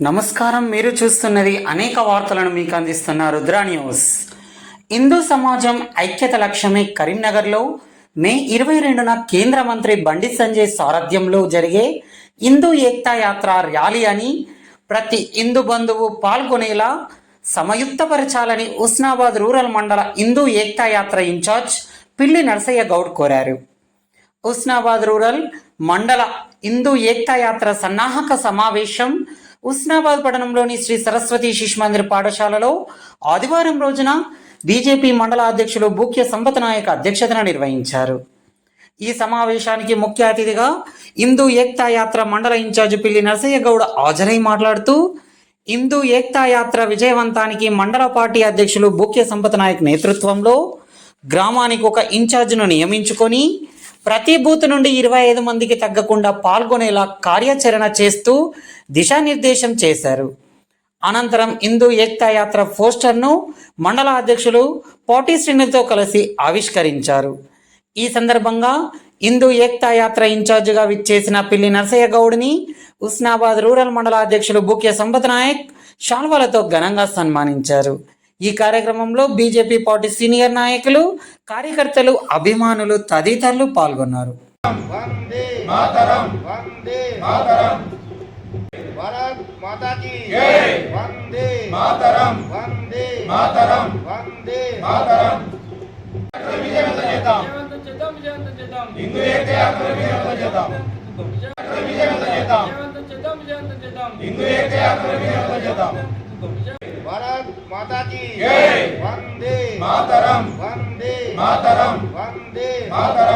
నమస్కారం. మీరు చూస్తున్నది అనేక వార్తలను మీకు అందిస్తున్న రుద్ర న్యూస్. హిందూ సమాజం ఐక్యత లక్ష్యమే కరీంనగర్లో మే 22న కేంద్ర మంత్రి బండి సంజయ్ సారథ్యంలో జరిగే హిందూ ఏక్తా యాత్ర ర్యాలీ అని ప్రతి హిందూ బంధువు పాల్గొనేలా సమయుక్తపరచాలని హుస్నాబాద్ రూరల్ మండల హిందూ ఏక్తా యాత్ర ఇన్ఛార్జ్ పిల్లి నరసయ్య గౌడ్ కోరారు. హుస్నాబాద్ రూరల్ మండల హిందూ ఏక్తా యాత్ర సన్నాహక సమావేశం హుస్నాబాద్ పట్టణంలోని శ్రీ సరస్వతి శిశు మందిర్ పాఠశాలలో ఆదివారం రోజున బీజేపీ మండల అధ్యక్షులు బూక్య సంపత్ నాయక్ అధ్యక్షతన నిర్వహించారు. ఈ సమావేశానికి ముఖ్య అతిథిగా హిందూ ఏక్తా యాత్ర మండల ఇన్ఛార్జి పిల్లి నరసయ్య గౌడ్ హాజరై మాట్లాడుతూ, హిందూ ఏక్తా యాత్ర విజయవంతానికి మండల పార్టీ అధ్యక్షులు బూక్య సంపత్ నాయక్ నేతృత్వంలో గ్రామానికి ఒక ఇన్ఛార్జిను నియమించుకొని ప్రతి బూత్ నుండి 25 మందికి తగ్గకుండా పాల్గొనేలా కార్యాచరణ చేస్తూ దిశానిర్దేశం చేశారు. అనంతరం హిందూ ఏక్తా యాత్ర పోస్టర్ను మండల అధ్యక్షులు పోటీ శ్రేణులతో కలిసి ఆవిష్కరించారు. ఈ సందర్భంగా హిందూ ఏక్తా యాత్ర ఇన్ఛార్జిగా విచ్చేసిన పిల్లి నరసయ్య గౌడ్ని హుస్నాబాద్ రూరల్ మండల అధ్యక్షులు బూక్య సంపత్ నాయక్ శాల్వాలతో ఘనంగా సన్మానించారు. ఈ కార్యక్రమంలో బీజేపీ పార్టీ సీనియర్ నాయకులు, కార్యకర్తలు, అభిమానులు తదితరులు పాల్గొన్నారు. వందే మాతరం, వందే మాతరం, భారత్ మాతా కీ జై, వందే మాతరం, వందే మాతరం, వందే మాతరం. విజయవంతం చేద్దాం, విజయవంతం చేద్దాం, హిందూ ఏక్తా యాత్ర విజయవంతం చేద్దాం, విజయవంతం చేద్దాం, విజయవంతం చేద్దాం, హిందూ ఏక్తా యాత్ర విజయవంతం చేద్దాం. భారత్ మాతా కీ జై, వందే మాతరం, వందే మాతరం, వందే మాతరం.